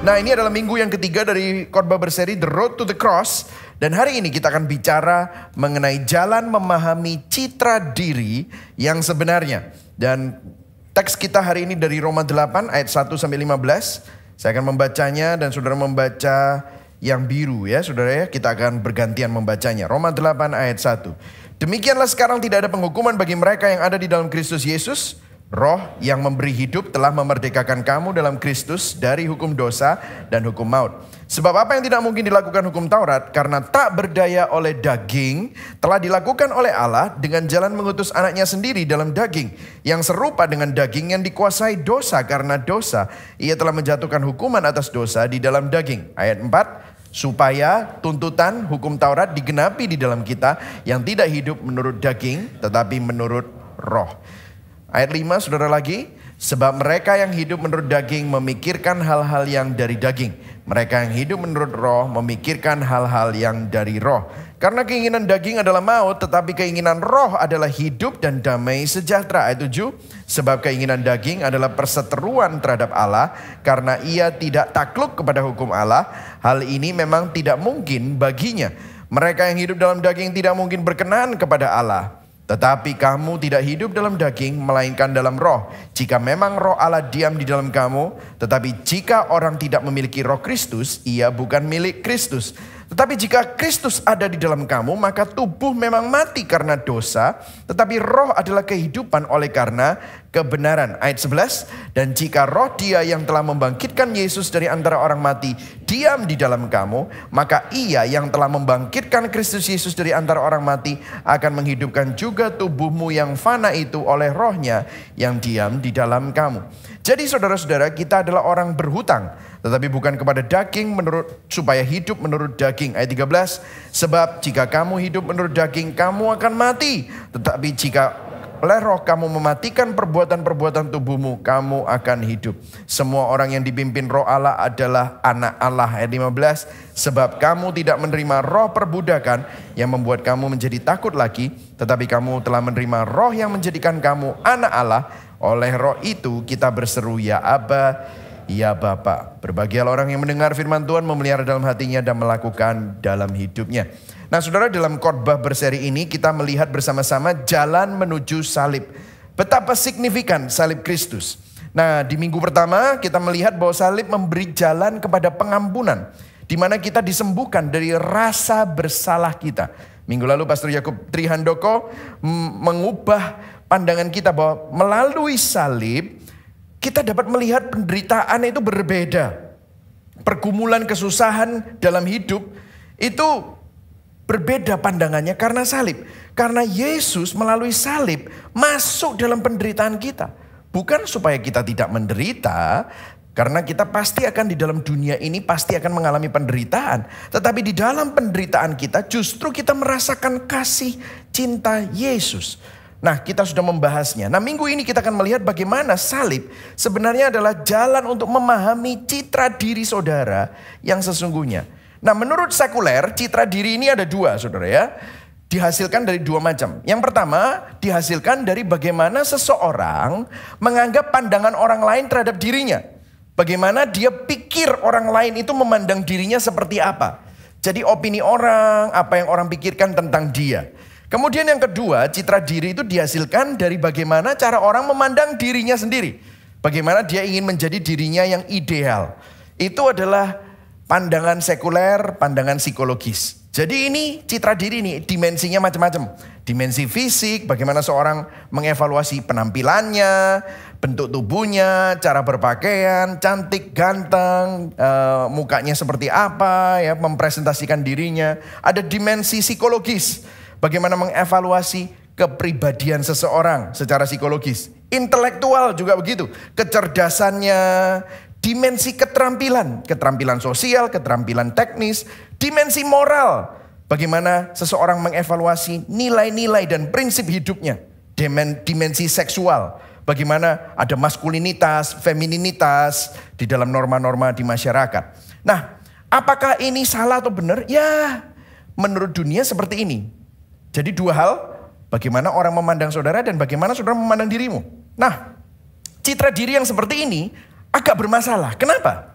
Nah, ini adalah minggu yang ketiga dari khotbah berseri The Road to the Cross. Dan hari ini kita akan bicara mengenai jalan memahami citra diri yang sebenarnya. Dan teks kita hari ini dari Roma 8 ayat 1 sampai 15. Saya akan membacanya dan saudara membaca yang biru ya saudara ya. Kita akan bergantian membacanya. Roma 8 ayat 1. Demikianlah sekarang tidak ada penghukuman bagi mereka yang ada di dalam Kristus Yesus. Roh yang memberi hidup telah memerdekakan kamu dalam Kristus dari hukum dosa dan hukum maut. Sebab apa yang tidak mungkin dilakukan hukum Taurat karena tak berdaya oleh daging telah dilakukan oleh Allah dengan jalan mengutus anaknya sendiri dalam daging yang serupa dengan daging yang dikuasai dosa karena dosa. Ia telah menjatuhkan hukuman atas dosa di dalam daging. Ayat 4. Supaya tuntutan hukum Taurat digenapi di dalam kita yang tidak hidup menurut daging tetapi menurut roh. Ayat 5 saudara lagi. Sebab mereka yang hidup menurut daging memikirkan hal-hal yang dari daging. Mereka yang hidup menurut roh memikirkan hal-hal yang dari roh. Karena keinginan daging adalah maut, tetapi keinginan roh adalah hidup dan damai sejahtera. Ayat 7. Sebab keinginan daging adalah perseteruan terhadap Allah. Karena ia tidak takluk kepada hukum Allah. Hal ini memang tidak mungkin baginya. Mereka yang hidup dalam daging tidak mungkin berkenan kepada Allah. Tetapi kamu tidak hidup dalam daging, melainkan dalam roh. Jika memang roh Allah diam di dalam kamu, tetapi jika orang tidak memiliki roh Kristus, ia bukan milik Kristus. Tetapi jika Kristus ada di dalam kamu, maka tubuh memang mati karena dosa, tetapi roh adalah kehidupan oleh karena kebenaran. Ayat 11, dan jika roh dia yang telah membangkitkan Yesus dari antara orang mati diam di dalam kamu, maka ia yang telah membangkitkan Kristus Yesus dari antara orang mati akan menghidupkan juga tubuhmu yang fana itu oleh rohnya yang diam di dalam kamu. Jadi saudara-saudara, kita adalah orang berhutang, tetapi bukan kepada daging supaya hidup menurut daging. Ayat 13, sebab jika kamu hidup menurut daging, kamu akan mati. Tetapi jika oleh roh kamu mematikan perbuatan-perbuatan tubuhmu, kamu akan hidup. Semua orang yang dipimpin roh Allah adalah anak Allah. Ayat 15, sebab kamu tidak menerima roh perbudakan yang membuat kamu menjadi takut lagi, tetapi kamu telah menerima roh yang menjadikan kamu anak Allah. Oleh roh itu kita berseru ya Aba, ya Bapa. Berbahagialah orang yang mendengar firman Tuhan, memelihara dalam hatinya dan melakukan dalam hidupnya. Nah saudara, dalam khotbah berseri ini kita melihat bersama-sama jalan menuju salib. Betapa signifikan salib Kristus. Nah di minggu pertama kita melihat bahwa salib memberi jalan kepada pengampunan. Di mana kita disembuhkan dari rasa bersalah kita. Minggu lalu Pastor Yakub Trihandoko mengubah pandangan kita bahwa melalui salib kita dapat melihat penderitaan itu berbeda. Pergumulan kesusahan dalam hidup itu berbeda pandangannya karena salib. Karena Yesus melalui salib masuk dalam penderitaan kita. Bukan supaya kita tidak menderita, karena kita pasti akan di dalam dunia ini pasti akan mengalami penderitaan. Tetapi di dalam penderitaan kita justru kita merasakan kasih cinta Yesus. Nah kita sudah membahasnya. Nah minggu ini kita akan melihat bagaimana salib sebenarnya adalah jalan untuk memahami citra diri saudara yang sesungguhnya. Nah menurut sekuler citra diri ini ada dua saudara ya. Dihasilkan dari dua macam. Yang pertama dihasilkan dari bagaimana seseorang menganggap pandangan orang lain terhadap dirinya. Bagaimana dia pikir orang lain itu memandang dirinya seperti apa. Jadi opini orang, apa yang orang pikirkan tentang dia. Kemudian yang kedua, citra diri itu dihasilkan dari bagaimana cara orang memandang dirinya sendiri. Bagaimana dia ingin menjadi dirinya yang ideal. Itu adalah pandangan sekuler, pandangan psikologis. Jadi ini citra diri ini dimensinya macam-macam. Dimensi fisik, bagaimana seorang mengevaluasi penampilannya, bentuk tubuhnya, cara berpakaian, cantik, ganteng, mukanya seperti apa, ya, mempresentasikan dirinya. Ada dimensi psikologis. Bagaimana mengevaluasi kepribadian seseorang secara psikologis. Intelektual juga begitu. Kecerdasannya, dimensi keterampilan. Keterampilan sosial, keterampilan teknis, dimensi moral. Bagaimana seseorang mengevaluasi nilai-nilai dan prinsip hidupnya. Dimensi seksual. Bagaimana ada maskulinitas, femininitas di dalam norma-norma di masyarakat. Nah, apakah ini salah atau benar? Ya, menurut dunia seperti ini. Jadi dua hal, bagaimana orang memandang saudara dan bagaimana saudara memandang dirimu. Nah, citra diri yang seperti ini agak bermasalah. Kenapa?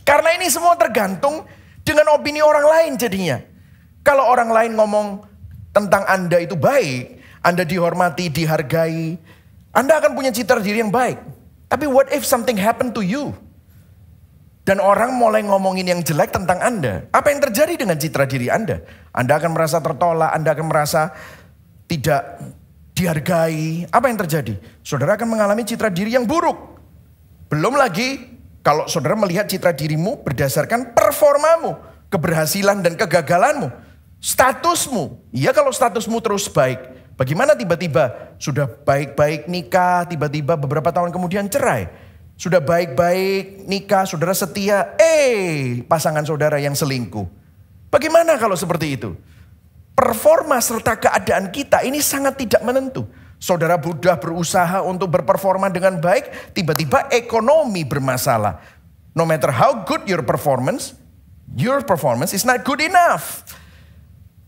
Karena ini semua tergantung dengan opini orang lain jadinya. Kalau orang lain ngomong tentang Anda itu baik, Anda dihormati, dihargai, Anda akan punya citra diri yang baik. Tapi what if something happen to you? Dan orang mulai ngomongin yang jelek tentang Anda. Apa yang terjadi dengan citra diri Anda? Anda akan merasa tertolak, Anda akan merasa tidak dihargai. Apa yang terjadi? Saudara akan mengalami citra diri yang buruk. Belum lagi kalau saudara melihat citra dirimu berdasarkan performamu, keberhasilan dan kegagalanmu, statusmu. Ya kalau statusmu terus baik, bagaimana tiba-tiba sudah baik-baik nikah, tiba-tiba beberapa tahun kemudian cerai. Sudah baik-baik nikah, saudara setia, pasangan saudara yang selingkuh. Bagaimana kalau seperti itu? Performa serta keadaan kita ini sangat tidak menentu. Saudara sudah berusaha untuk berperforma dengan baik, tiba-tiba ekonomi bermasalah. No matter how good your performance is not good enough.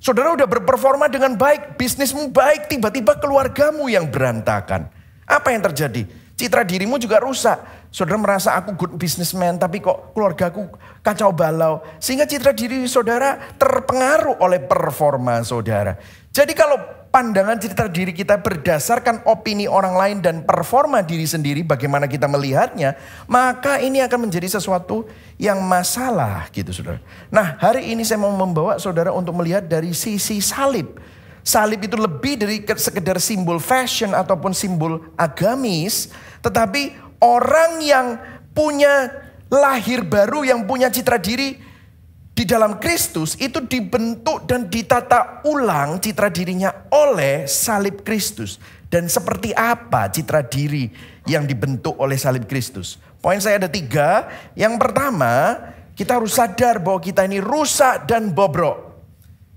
Saudara udah berperforma dengan baik, bisnismu baik, tiba-tiba keluargamu yang berantakan. Apa yang terjadi? Citra dirimu juga rusak. Saudara merasa aku good businessman, tapi kok keluargaku kacau balau. Sehingga citra diri saudara terpengaruh oleh performa saudara. Jadi kalau pandangan citra diri kita berdasarkan opini orang lain dan performa diri sendiri, bagaimana kita melihatnya, maka ini akan menjadi sesuatu yang masalah gitu saudara. Nah hari ini saya mau membawa saudara untuk melihat dari sisi salib. Salib itu lebih dari sekedar simbol fashion ataupun simbol agamis, tetapi orang yang punya lahir baru, yang punya citra diri di dalam Kristus itu dibentuk dan ditata ulang citra dirinya oleh salib Kristus. Dan seperti apa citra diri yang dibentuk oleh salib Kristus? Poin saya ada 3. Yang pertama, kita harus sadar bahwa kita ini rusak dan bobrok.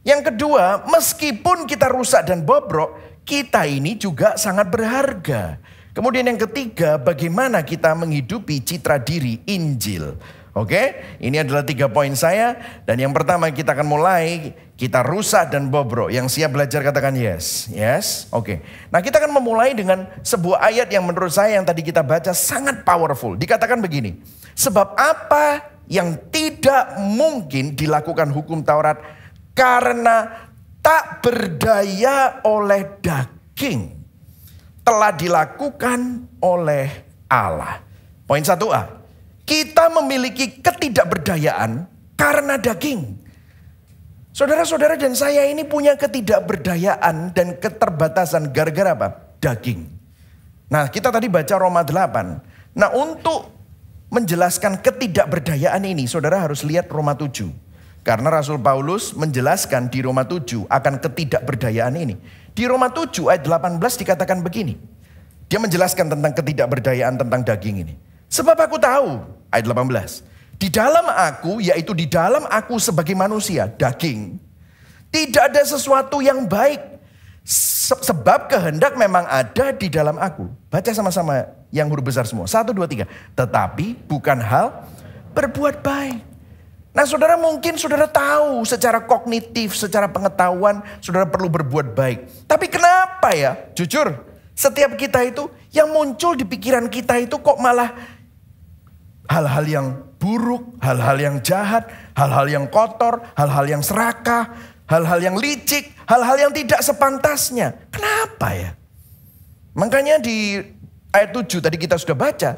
Yang kedua, meskipun kita rusak dan bobrok, kita ini juga sangat berharga. Kemudian yang ketiga, bagaimana kita menghidupi citra diri Injil. Oke, ini adalah 3 poin saya. Dan yang pertama kita akan mulai, kita rusak dan bobrok. Yang siap belajar katakan yes. Yes, oke. Nah kita akan memulai dengan sebuah ayat yang menurut saya yang tadi kita baca sangat powerful. Dikatakan begini, sebab apa yang tidak mungkin dilakukan hukum Taurat karena tak berdaya oleh daging, telah dilakukan oleh Allah. Poin 1A. Kita memiliki ketidakberdayaan karena daging. Saudara-saudara dan saya ini punya ketidakberdayaan dan keterbatasan gara-gara apa? Daging. Nah kita tadi baca Roma 8. Nah untuk menjelaskan ketidakberdayaan ini saudara harus lihat Roma 7. Karena Rasul Paulus menjelaskan di Roma 7 akan ketidakberdayaan ini. Di Roma 7 ayat 18 dikatakan begini. Dia menjelaskan tentang ketidakberdayaan tentang daging ini. Sebab aku tahu, ayat 18. Di dalam aku, yaitu di dalam aku sebagai manusia, daging. Tidak ada sesuatu yang baik. Sebab kehendak memang ada di dalam aku. Baca sama-sama yang huruf besar semua. 1, 2, 3. Tetapi bukan hal berbuat baik. Nah saudara mungkin saudara tahu secara kognitif, secara pengetahuan saudara perlu berbuat baik. Tapi kenapa ya? Jujur, setiap kita itu yang muncul di pikiran kita itu kok malah hal-hal yang buruk, hal-hal yang jahat, hal-hal yang kotor, hal-hal yang serakah, hal-hal yang licik, hal-hal yang tidak sepantasnya. Kenapa ya? Makanya di ayat 7 tadi kita sudah baca.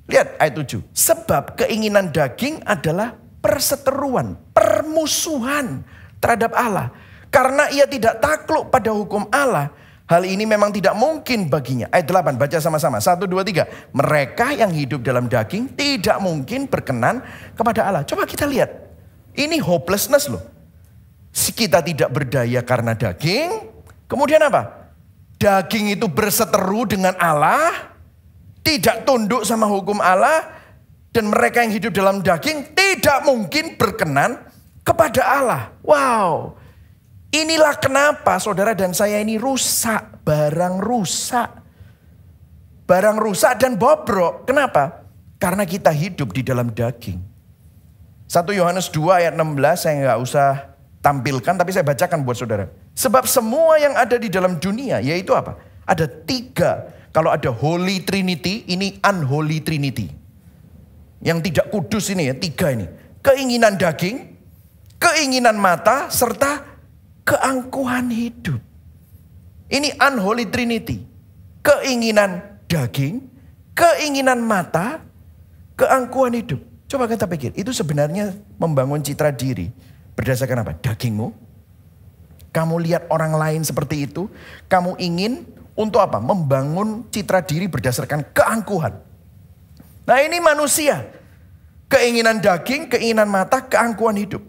Lihat ayat 7. Sebab keinginan daging adalah perseteruan, permusuhan terhadap Allah. Karena ia tidak takluk pada hukum Allah, hal ini memang tidak mungkin baginya. Ayat 8, baca sama-sama. 1, 2, 3. Mereka yang hidup dalam daging tidak mungkin berkenan kepada Allah. Coba kita lihat. Ini hopelessness loh. Kita tidak berdaya karena daging. Kemudian apa? Daging itu berseteru dengan Allah. Tidak tunduk sama hukum Allah. Dan mereka yang hidup dalam daging tidak mungkin berkenan kepada Allah. Wow. Inilah kenapa saudara dan saya ini rusak. Barang rusak. Barang rusak dan bobrok. Kenapa? Karena kita hidup di dalam daging. 1 Yohanes 2 ayat 16 saya nggak usah tampilkan. Tapi saya bacakan buat saudara. Sebab semua yang ada di dalam dunia yaitu apa? Ada 3. Kalau ada Holy Trinity ini Unholy Trinity. yang tidak kudus ini ya, 3 ini. Keinginan daging, keinginan mata, serta keangkuhan hidup. Ini unholy trinity. Keinginan daging, keinginan mata, keangkuhan hidup. Coba kita pikir, itu sebenarnya membangun citra diri. Berdasarkan apa? Dagingmu. Kamu lihat orang lain seperti itu, kamu ingin untuk apa? Membangun citra diri berdasarkan keangkuhan. Nah ini manusia. Keinginan daging, keinginan mata, keangkuhan hidup.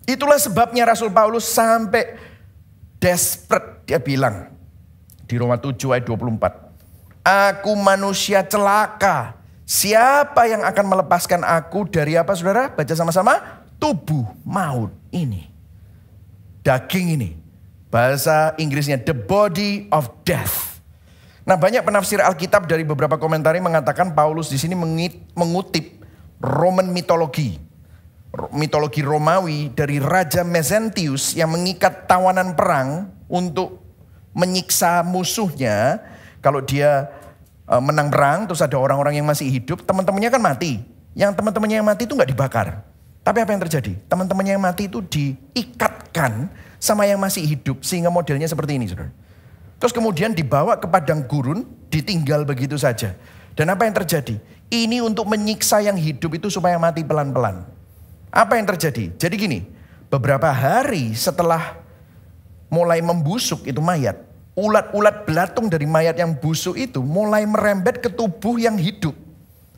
Itulah sebabnya Rasul Paulus sampai desperate. Dia bilang di Roma 7 ayat 24. Aku manusia celaka. Siapa yang akan melepaskan aku dari apa saudara? Baca sama-sama. Tubuh maut ini. Daging ini. Bahasa Inggrisnya the body of death. Nah banyak penafsir Alkitab dari beberapa komentari mengatakan Paulus di sini mengutip Roman mitologi. Mitologi Romawi dari Raja Mezentius yang mengikat tawanan perang untuk menyiksa musuhnya. Kalau dia menang perang terus ada orang-orang yang masih hidup, teman-temannya kan mati. Yang teman-temannya yang mati itu nggak dibakar. Tapi apa yang terjadi? Teman-temannya yang mati itu diikatkan sama yang masih hidup sehingga modelnya seperti ini, saudara. Terus kemudian dibawa ke padang gurun, ditinggal begitu saja. Dan apa yang terjadi? Ini untuk menyiksa yang hidup itu supaya mati pelan-pelan. Apa yang terjadi? Jadi gini, beberapa hari setelah mulai membusuk itu mayat, ulat-ulat belatung dari mayat yang busuk itu mulai merembet ke tubuh yang hidup.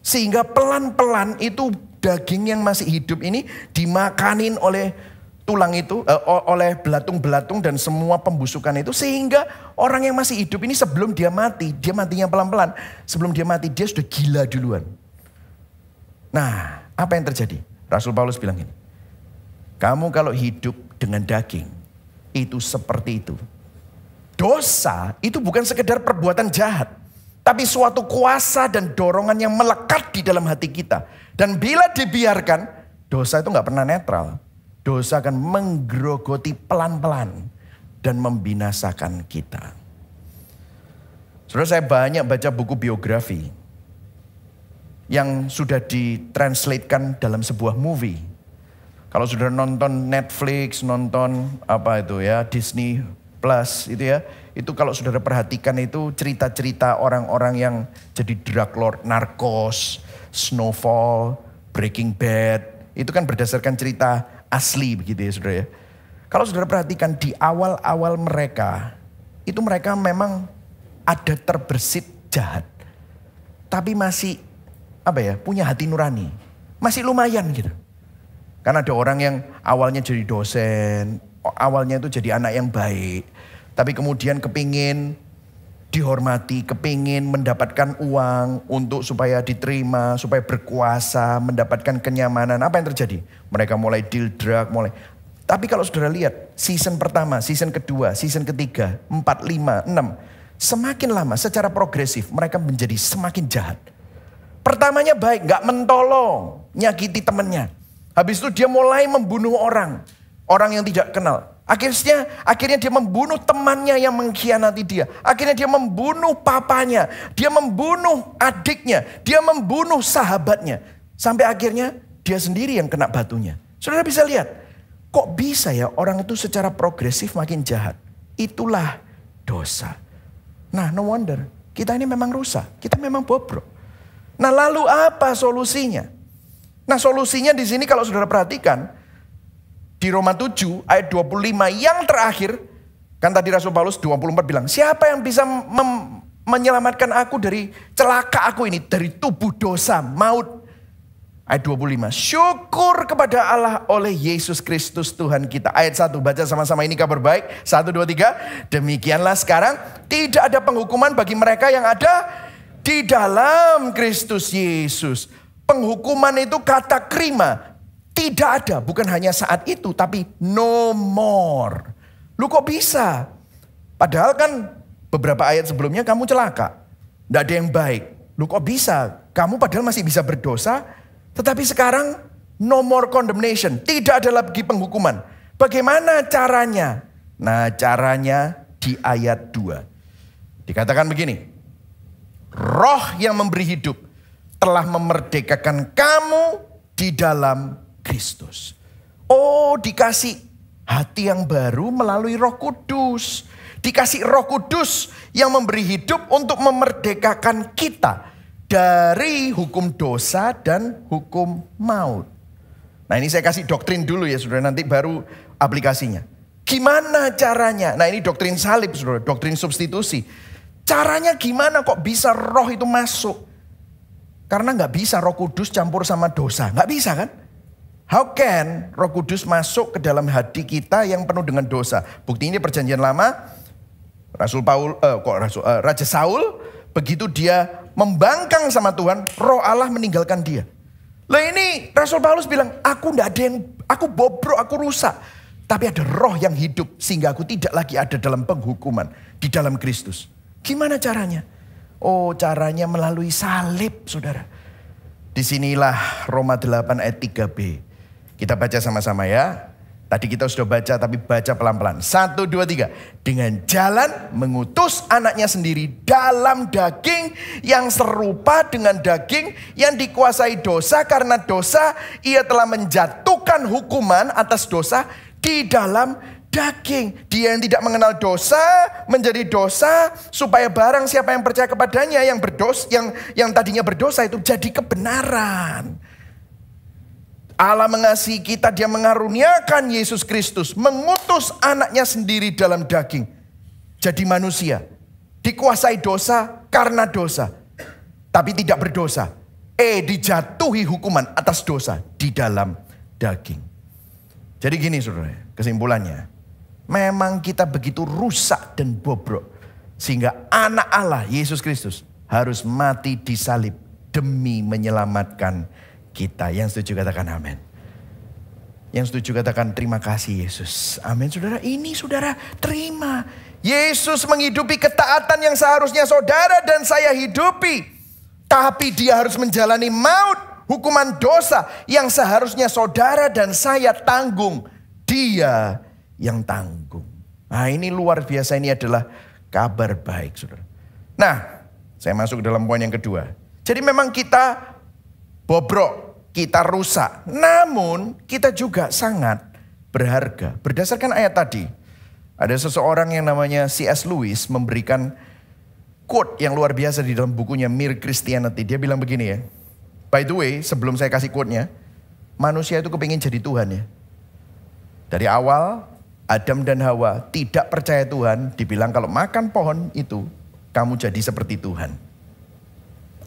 Sehingga pelan-pelan itu daging yang masih hidup ini dimakanin oleh tulang itu, oleh belatung-belatung dan semua pembusukan itu. Sehingga orang yang masih hidup ini sebelum dia matinya pelan-pelan. Sebelum dia mati dia sudah gila duluan. Nah apa yang terjadi? Rasul Paulus bilang ini. Kamu kalau hidup dengan daging itu seperti itu. Dosa itu bukan sekedar perbuatan jahat. Tapi suatu kuasa dan dorongan yang melekat di dalam hati kita. Dan bila dibiarkan, dosa itu gak pernah netral. Dosa akan menggerogoti pelan-pelan dan membinasakan kita. Saudara, saya banyak baca buku biografi yang sudah ditranslatekan dalam sebuah movie. Kalau sudah nonton Netflix, nonton apa itu ya, Disney Plus itu ya, itu kalau saudara perhatikan itu cerita-cerita orang-orang yang jadi drug lord, Narcos, Snowfall, Breaking Bad, itu kan berdasarkan cerita asli begitu ya saudara ya. Kalau saudara perhatikan di awal-awal mereka, itu mereka memang ada terbersit jahat. Tapi masih punya hati nurani. Masih lumayan gitu. Karena ada orang yang awalnya jadi dosen, awalnya itu jadi anak yang baik. Tapi kemudian kepingin dihormati, kepingin mendapatkan uang untuk supaya diterima, supaya berkuasa, mendapatkan kenyamanan. Apa yang terjadi? Mereka mulai deal drug, Tapi kalau saudara lihat, season pertama, season kedua, season ketiga, 4, 5, 6. Semakin lama secara progresif mereka menjadi semakin jahat. Pertamanya baik, gak mentolong, nyakiti temannya. Habis itu dia mulai membunuh orang yang tidak kenal. Akhirnya dia membunuh temannya yang mengkhianati dia. Akhirnya dia membunuh papanya. Dia membunuh adiknya. Dia membunuh sahabatnya. Sampai akhirnya dia sendiri yang kena batunya. Saudara bisa lihat. Kok bisa ya orang itu secara progresif makin jahat. Itulah dosa. Nah no wonder. Kita ini memang rusak. Kita memang bobrok. Nah lalu apa solusinya? Nah solusinya di sini kalau saudara perhatikan. Di Roma 7 ayat 25 yang terakhir. Kan tadi Rasul Paulus 24 bilang. Siapa yang bisa menyelamatkan aku dari celaka aku ini. Dari tubuh dosa, maut. Ayat 25. Syukur kepada Allah oleh Yesus Kristus Tuhan kita. Ayat 1 baca sama-sama ini kabar baik. 1, 2, 3. Demikianlah sekarang. Tidak ada penghukuman bagi mereka yang ada di dalam Kristus Yesus. Penghukuman itu kata krima. Tidak ada, bukan hanya saat itu, tapi no more. Lu kok bisa? Padahal kan beberapa ayat sebelumnya kamu celaka. Tidak ada yang baik. Lu kok bisa? Kamu padahal masih bisa berdosa, tetapi sekarang no more condemnation. Tidak ada lagi penghukuman. Bagaimana caranya? Nah caranya di ayat 2. Dikatakan begini. Roh yang memberi hidup telah memerdekakan kamu di dalam Kristus. Oh, dikasih hati yang baru melalui Roh Kudus. Dikasih Roh Kudus yang memberi hidup untuk memerdekakan kita dari hukum dosa dan hukum maut. Nah, ini saya kasih doktrin dulu ya saudara, nanti baru aplikasinya. Gimana caranya? Nah, ini doktrin salib saudara, doktrin substitusi. Caranya gimana kok bisa roh itu masuk? Karena nggak bisa Roh Kudus campur sama dosa, nggak bisa kan? How can Roh Kudus masuk ke dalam hati kita yang penuh dengan dosa? Bukti ini perjanjian lama. Raja Saul, begitu dia membangkang sama Tuhan, Roh Allah meninggalkan dia. Lah ini Rasul Paulus bilang, aku bobrok, aku rusak. Tapi ada roh yang hidup sehingga aku tidak lagi ada dalam penghukuman di dalam Kristus. Gimana caranya? Oh, caranya melalui salib, saudara. Disinilah Roma 8 ayat 3b. Kita baca sama-sama ya. Tadi kita sudah baca tapi baca pelan-pelan. 1, 2, 3. Dengan jalan mengutus anaknya sendiri dalam daging yang serupa dengan daging yang dikuasai dosa. Karena dosa ia telah menjatuhkan hukuman atas dosa di dalam daging. Dia yang tidak mengenal dosa menjadi dosa supaya barang siapa yang percaya kepadanya yang tadinya berdosa itu jadi kebenaran. Allah mengasihi kita, dia mengaruniakan Yesus Kristus, mengutus anaknya sendiri dalam daging. Jadi manusia, dikuasai dosa karena dosa, tapi tidak berdosa. Dijatuhi hukuman atas dosa di dalam daging. Jadi gini saudara, kesimpulannya. Memang kita begitu rusak dan bobrok. Sehingga anak Allah, Yesus Kristus, harus mati di salib demi menyelamatkan kita. Yang setuju katakan amin. Yang setuju katakan terima kasih Yesus. Amin saudara. Ini saudara terima. Yesus menghidupi ketaatan yang seharusnya saudara dan saya hidupi. Tapi dia harus menjalani maut, hukuman dosa yang seharusnya saudara dan saya tanggung. Dia yang tanggung. Nah, ini luar biasa, ini adalah kabar baik saudara. Nah, saya masuk dalam poin yang kedua. Jadi memang kita bobrok, kita rusak. Namun kita juga sangat berharga. Berdasarkan ayat tadi, ada seseorang yang namanya C.S. Lewis memberikan quote yang luar biasa di dalam bukunya Mere Christianity. Dia bilang begini ya. By the way, sebelum saya kasih quote-nya, manusia itu kepingin jadi Tuhan ya. Dari awal, Adam dan Hawa tidak percaya Tuhan. Dibilang kalau makan pohon itu, kamu jadi seperti Tuhan.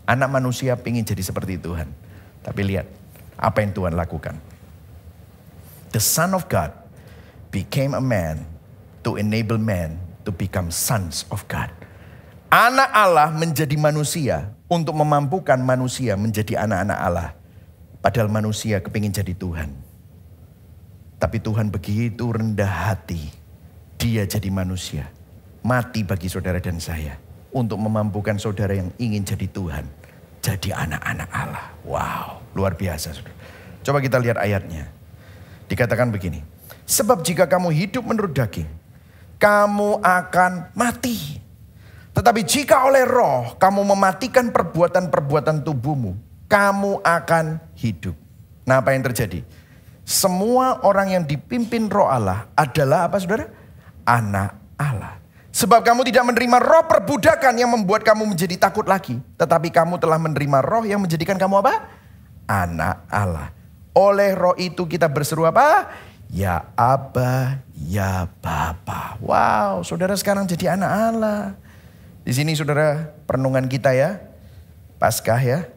Anak manusia pengen jadi seperti Tuhan. Tapi lihat apa yang Tuhan lakukan. The Son of God became a man to enable man to become sons of God. Anak Allah menjadi manusia untuk memampukan manusia menjadi anak-anak Allah. Padahal manusia kepingin jadi Tuhan. Tapi Tuhan begitu rendah hati. Dia jadi manusia. Mati bagi saudara dan saya. Untuk memampukan saudara yang ingin jadi Tuhan. Jadi anak-anak Allah. Wow, luar biasa saudara. Coba kita lihat ayatnya. Dikatakan begini. Sebab jika kamu hidup menurut daging, kamu akan mati. Tetapi jika oleh roh kamu mematikan perbuatan-perbuatan tubuhmu, kamu akan hidup. Nah, apa yang terjadi? Semua orang yang dipimpin roh Allah adalah apa saudara? Anak Allah. Sebab kamu tidak menerima roh perbudakan yang membuat kamu menjadi takut lagi. Tetapi kamu telah menerima roh yang menjadikan kamu apa? Anak Allah. Oleh roh itu kita berseru apa? Ya Aba, ya Bapa. Wow, saudara sekarang jadi anak Allah. Di sini saudara perenungan kita ya. Paskah ya.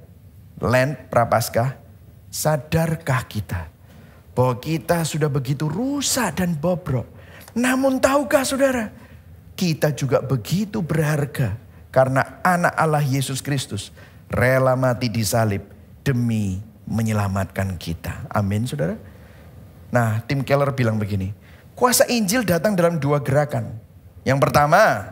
Lent Prapaskah. Sadarkah kita bahwa kita sudah begitu rusak dan bobrok. Namun tahukah saudara, kita juga begitu berharga. Karena anak Allah Yesus Kristus rela mati di salib demi menyelamatkan kita. Amin saudara. Nah, Tim Keller bilang begini. Kuasa Injil datang dalam dua gerakan. Yang pertama,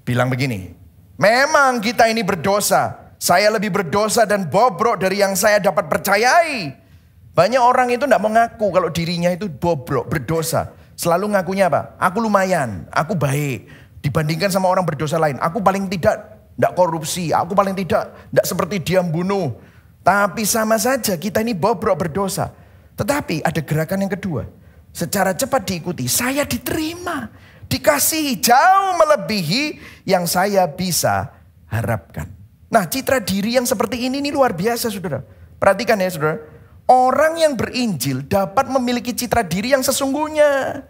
bilang begini. Memang kita ini berdosa. Saya lebih berdosa dan bobrok dari yang saya dapat percayai. Banyak orang itu tidak mengaku kalau dirinya itu bobrok, berdosa. Selalu ngakunya apa? Aku lumayan, aku baik. Dibandingkan sama orang berdosa lain. Aku paling tidak Tidak korupsi, aku paling tidak seperti dia membunuh. Tapi sama saja kita ini bobrok berdosa. Tetapi ada gerakan yang kedua. Secara cepat diikuti, saya diterima. Dikasihi jauh melebihi yang saya bisa harapkan. Nah, citra diri yang seperti ini luar biasa, saudara. Perhatikan ya, saudara. Orang yang berinjil dapat memiliki citra diri yang sesungguhnya.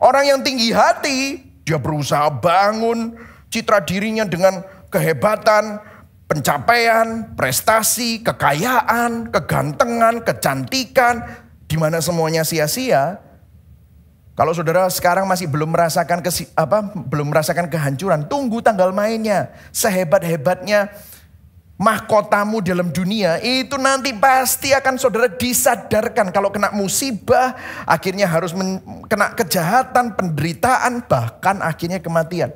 Orang yang tinggi hati, dia berusaha bangun citra dirinya dengan kehebatan, pencapaian, prestasi, kekayaan, kegantengan, kecantikan, di mana semuanya sia-sia. Kalau saudara sekarang masih belum merasakan kehancuran, tunggu tanggal mainnya. Sehebat-hebatnya mahkotamu dalam dunia, itu nanti pasti akan saudara disadarkan kalau kena musibah, akhirnya harus kena kejahatan, penderitaan, bahkan akhirnya kematian.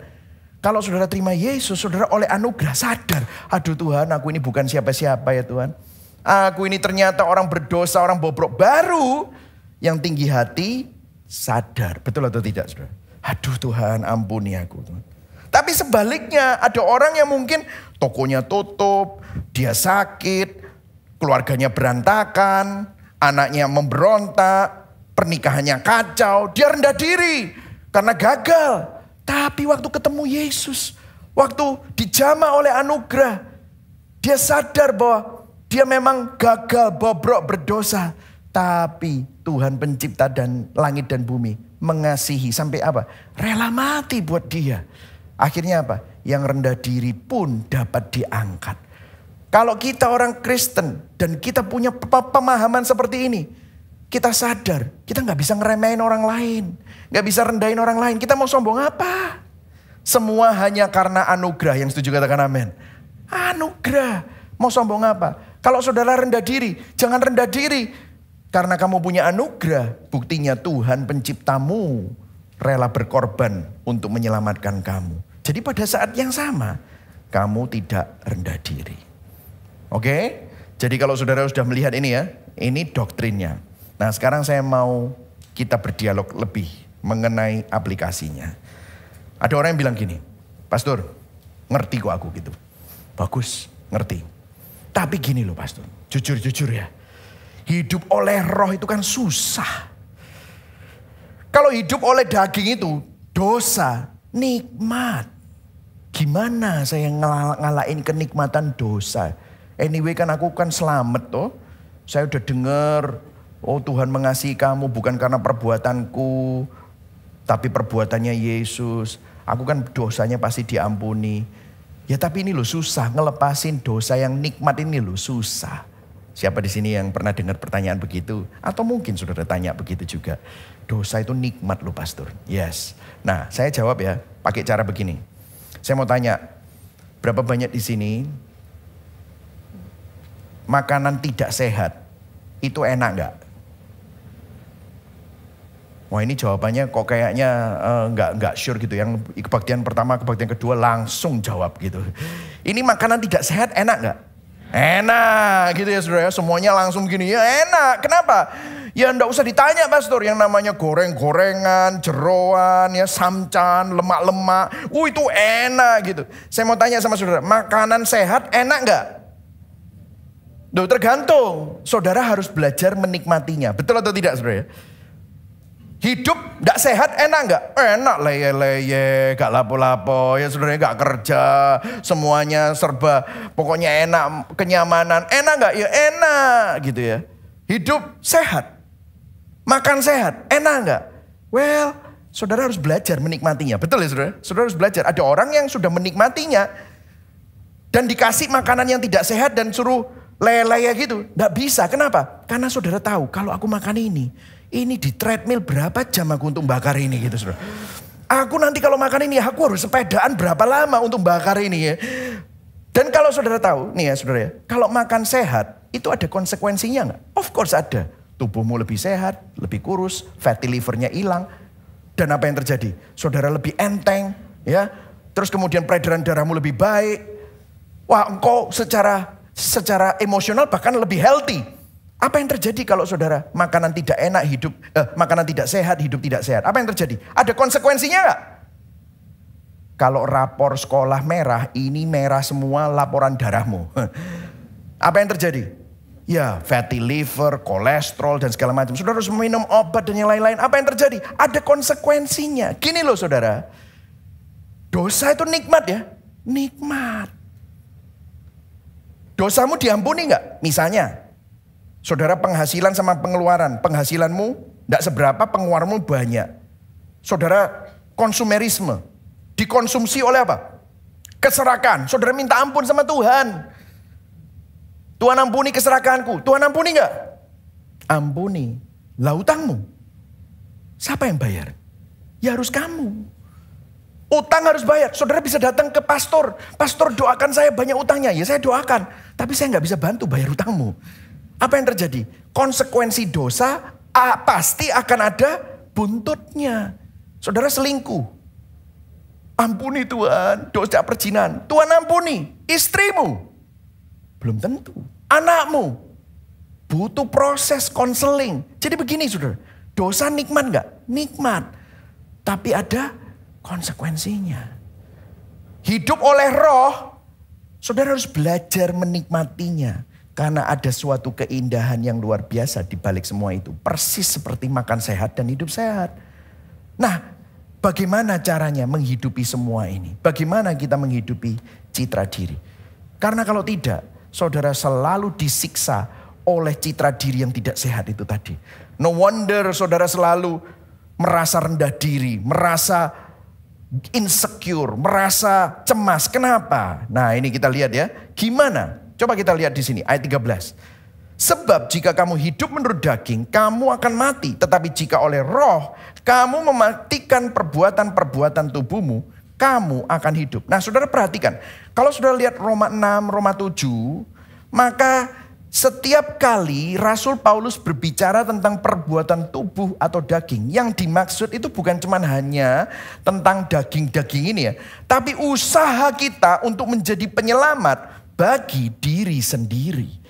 Kalau saudara terima Yesus, saudara oleh anugerah sadar, aduh Tuhan, aku ini bukan siapa-siapa ya Tuhan. Aku ini ternyata orang berdosa, orang bobrok. Baru yang tinggi hati sadar. Betul atau tidak, saudara? Aduh Tuhan, ampuni aku Tuhan. Tapi sebaliknya, ada orang yang mungkin tokonya tutup, dia sakit, keluarganya berantakan, anaknya memberontak, pernikahannya kacau, dia rendah diri karena gagal. Tapi waktu ketemu Yesus, waktu dijamah oleh anugerah, dia sadar bahwa dia memang gagal, bobrok, berdosa. Tapi Tuhan pencipta dan langit dan bumi mengasihi sampai apa? Rela mati buat dia. Akhirnya apa? Yang rendah diri pun dapat diangkat. Kalau kita orang Kristen dan kita punya pemahaman seperti ini, kita sadar, kita gak bisa ngeremehin orang lain. Gak bisa rendahin orang lain. Kita mau sombong apa? Semua hanya karena anugerah. Yang setuju katakan amin. Anugerah. Mau sombong apa? Kalau saudara rendah diri, jangan rendah diri. Karena kamu punya anugerah. Buktinya Tuhan penciptamu rela berkorban untuk menyelamatkan kamu. Jadi pada saat yang sama, kamu tidak rendah diri. Oke? Jadi kalau saudara sudah melihat ini ya, ini doktrinnya. Nah sekarang saya mau kita berdialog lebih mengenai aplikasinya. Ada orang yang bilang gini, Pastor, ngerti kok aku gitu. Bagus, ngerti. Tapi gini loh Pastor, jujur ya. Hidup oleh roh itu kan susah. Kalau hidup oleh daging itu dosa, nikmat. Gimana saya ngalahin kenikmatan dosa? Anyway kan aku kan selamat toh. Saya udah dengar, oh Tuhan mengasihi kamu bukan karena perbuatanku, tapi perbuatannya Yesus. Aku kan dosanya pasti diampuni. Ya tapi ini loh susah, ngelepasin dosa yang nikmat ini loh susah. Siapa di sini yang pernah dengar pertanyaan begitu? Atau mungkin saudara tanya begitu juga. Dosa itu nikmat loh Pastor. Yes. Nah saya jawab ya, pakai cara begini. Saya mau tanya, berapa banyak di sini makanan tidak sehat itu enak gak? Wah ini jawabannya kok kayaknya nggak sure gitu. Yang kebaktian pertama, kebaktian kedua langsung jawab gitu. Ini makanan tidak sehat enak gak? Enak gitu ya saudara. Semuanya langsung gini ya enak. Kenapa? Ya enggak usah ditanya Pastor. Yang namanya goreng-gorengan, jeroan, ya samcan, lemak-lemak. Itu enak gitu. Saya mau tanya sama saudara. Makanan sehat enak gak? Duh, tergantung. Saudara harus belajar menikmatinya. Betul atau tidak saudara? Hidup gak sehat enak gak? Enak leye-leye, gak lapo-lapo, ya saudara gak kerja, semuanya serba, pokoknya enak, kenyamanan. Enak gak? Ya enak gitu ya. Hidup sehat, makan sehat, enak gak? Well, saudara harus belajar menikmatinya. Betul ya saudara? Saudara harus belajar. Ada orang yang sudah menikmatinya dan dikasih makanan yang tidak sehat dan suruh leye-leye gitu. Gak bisa, kenapa? Karena saudara tahu kalau aku makan ini di treadmill berapa jam aku untuk bakar ini gitu saudara. Aku nanti kalau makan ini aku harus sepedaan berapa lama untuk bakar ini ya. Dan kalau saudara tahu nih ya saudara ya. Kalau makan sehat itu ada konsekuensinya gak? Of course ada. Tubuhmu lebih sehat, lebih kurus, fatty livernya hilang. Dan apa yang terjadi? Saudara lebih enteng ya. Terus kemudian peredaran darahmu lebih baik. Wah engkau secara emosional bahkan lebih healthy. Apa yang terjadi kalau saudara makanan tidak enak makanan tidak sehat, hidup tidak sehat? Apa yang terjadi? Ada konsekuensinya gak? Kalau rapor sekolah merah, ini merah semua laporan darahmu. Apa yang terjadi? Ya, fatty liver, kolesterol dan segala macam. Saudara harus minum obat dan yang lain-lain. Apa yang terjadi? Ada konsekuensinya. Gini loh saudara. Dosa itu nikmat ya. Nikmat. Dosamu diampuni nggak? Misalnya, saudara penghasilan sama pengeluaran. Penghasilanmu nggak seberapa, pengeluaranmu banyak. Saudara konsumerisme. Dikonsumsi oleh apa? Keserakahan. Saudara minta ampun sama Tuhan. Tuhan ampuni keserakahanku. Tuhan ampuni nggak? Ampuni. Lah utangmu. Siapa yang bayar? Ya harus kamu. Utang harus bayar. Saudara bisa datang ke pastor. Pastor doakan saya banyak utangnya. Ya saya doakan. Tapi saya nggak bisa bantu bayar utangmu. Apa yang terjadi? Konsekuensi dosa pasti akan ada buntutnya. Saudara selingkuh. Ampuni Tuhan, dosa perzinahan. Tuhan ampuni. Istrimu. Belum tentu. Anakmu. Butuh proses konseling. Jadi begini saudara. Dosa nikmat nggak? Nikmat. Tapi ada konsekuensinya. Hidup oleh roh. Saudara harus belajar menikmatinya. Karena ada suatu keindahan yang luar biasa di balik semua itu. Persis seperti makan sehat dan hidup sehat. Nah, bagaimana caranya menghidupi semua ini? Bagaimana kita menghidupi citra diri? Karena kalau tidak, saudara selalu disiksa oleh citra diri yang tidak sehat itu tadi. No wonder saudara selalu merasa rendah diri, merasa insecure, merasa cemas. Kenapa? Nah ini kita lihat ya. Gimana? Coba kita lihat di sini ayat 13. Sebab jika kamu hidup menurut daging, kamu akan mati. Tetapi jika oleh roh, kamu mematikan perbuatan-perbuatan tubuhmu, kamu akan hidup. Nah saudara perhatikan, kalau saudara lihat Roma 6, Roma 7, maka setiap kali Rasul Paulus berbicara tentang perbuatan tubuh atau daging, yang dimaksud itu bukan cuma hanya tentang daging-daging ini ya, tapi usaha kita untuk menjadi penyelamat bagi diri sendiri.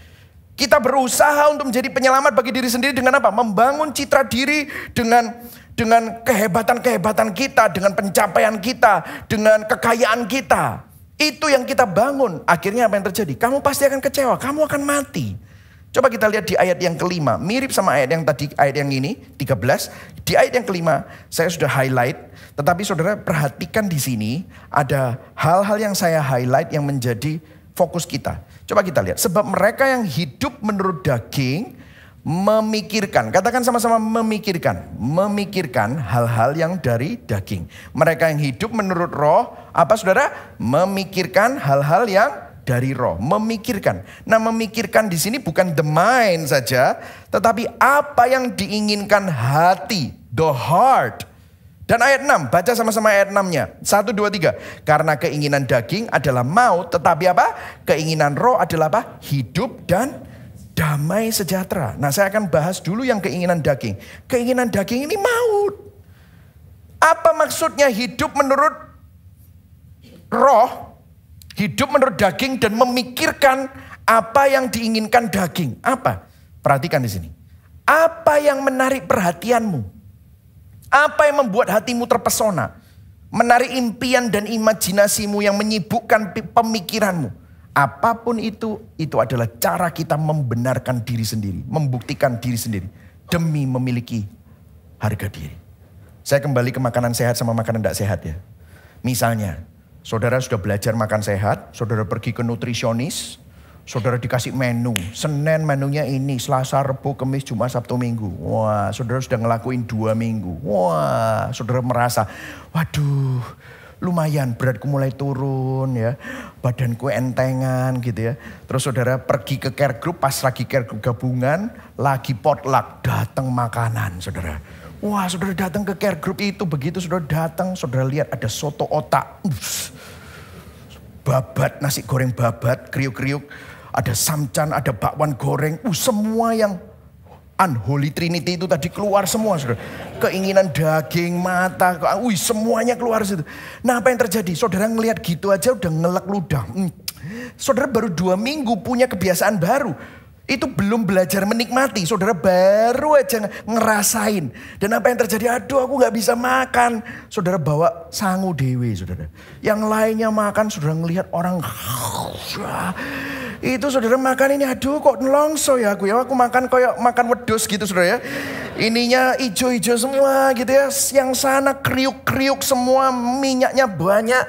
Kita berusaha untuk menjadi penyelamat bagi diri sendiri dengan apa? Membangun citra diri dengan kehebatan-kehebatan kita, dengan pencapaian kita, dengan kekayaan kita. Itu yang kita bangun. Akhirnya apa yang terjadi? Kamu pasti akan kecewa, kamu akan mati. Coba kita lihat di ayat yang kelima. Mirip sama ayat yang tadi, ayat yang ini, 13. Di ayat yang kelima, saya sudah highlight. Tetapi saudara perhatikan di sini, ada hal-hal yang saya highlight yang menjadi fokus kita. Coba kita lihat. Sebab mereka yang hidup menurut daging memikirkan. Katakan sama-sama memikirkan. Memikirkan hal-hal yang dari daging. Mereka yang hidup menurut roh. Apa saudara? Memikirkan hal-hal yang dari roh. Memikirkan. Nah memikirkan di sini bukan the mind saja. Tetapi apa yang diinginkan hati. The heart. Dan ayat 6, baca sama-sama ayat 6-nya. 1, 2, 3. Karena keinginan daging adalah maut, tetapi apa? Keinginan roh adalah apa? Hidup dan damai sejahtera. Nah saya akan bahas dulu yang keinginan daging. Keinginan daging ini maut. Apa maksudnya hidup menurut roh? Hidup menurut daging dan memikirkan apa yang diinginkan daging. Apa? Perhatikan di sini. Apa yang menarik perhatianmu? Apa yang membuat hatimu terpesona? Menarik impian dan imajinasimu yang menyibukkan pemikiranmu. Apapun itu adalah cara kita membenarkan diri sendiri. Membuktikan diri sendiri. Demi memiliki harga diri. Saya kembali ke makanan sehat sama makanan tidak sehat ya. Misalnya, saudara sudah belajar makan sehat. Saudara pergi ke nutrisionis. Saudara dikasih menu. Senin menunya ini. Selasa, Rabu, Kamis, Jumat, Sabtu, Minggu. Wah, saudara sudah ngelakuin 2 minggu. Wah, saudara merasa, waduh, lumayan beratku mulai turun ya. Badanku entengan gitu ya. Terus saudara pergi ke care group, pas lagi care group gabungan, lagi potluck, datang makanan saudara. Wah, saudara datang ke care group itu, begitu saudara datang, saudara lihat ada soto otak. Babat, nasi goreng babat, kriuk-kriuk. Ada samcan, ada bakwan goreng. Semua yang unholy trinity itu tadi keluar semua. Saudara. Keinginan daging, mata, semuanya keluar situ. Nah apa yang terjadi? Saudara ngelihat gitu aja udah ngelek ludah. Saudara baru 2 minggu punya kebiasaan baru. Itu belum belajar menikmati, saudara baru aja ngerasain. Dan apa yang terjadi, aduh aku gak bisa makan. Saudara bawa sangu dewe, saudara. Yang lainnya makan, saudara ngelihat orang. Itu saudara makan ini, aduh kok nelongso ya aku ya. Aku makan kayak makan wedus gitu saudara ya. Ininya ijo-ijo semua gitu ya. Yang sana kriuk-kriuk semua, minyaknya banyak.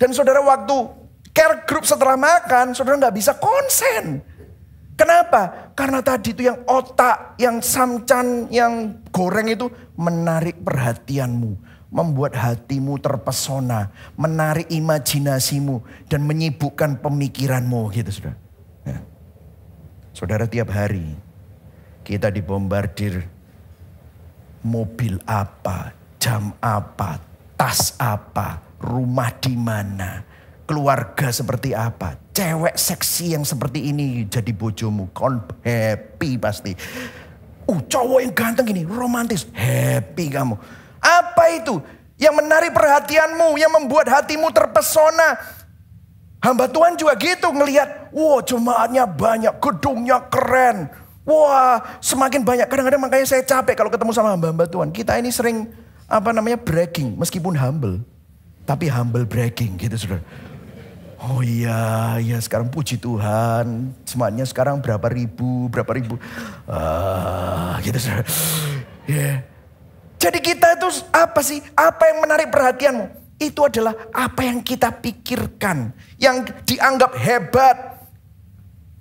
Dan saudara waktu care group setelah makan, saudara gak bisa konsen. Kenapa? Karena tadi itu yang otak, yang samcan, yang goreng itu menarik perhatianmu. Membuat hatimu terpesona, menarik imajinasimu, dan menyibukkan pemikiranmu gitu saudara. Ya. Saudara tiap hari kita dibombardir mobil apa, jam apa, tas apa, rumah di mana. Keluarga seperti apa, cewek seksi yang seperti ini jadi bojomu, kon happy pasti. Cowok yang ganteng ini, romantis, happy kamu. Apa itu yang menarik perhatianmu, yang membuat hatimu terpesona? Hamba Tuhan juga gitu ngelihat, jemaatnya banyak, gedungnya keren. Wah, semakin banyak. Kadang-kadang makanya saya capek kalau ketemu sama hamba-hamba Tuhan. Kita ini sering bragging, meskipun humble, tapi humble bragging gitu saudara. Oh iya sekarang puji Tuhan. Semuanya sekarang berapa ribu. Gitu saudara. Yeah. Jadi kita itu apa sih? Apa yang menarik perhatianmu? Itu adalah apa yang kita pikirkan. Yang dianggap hebat.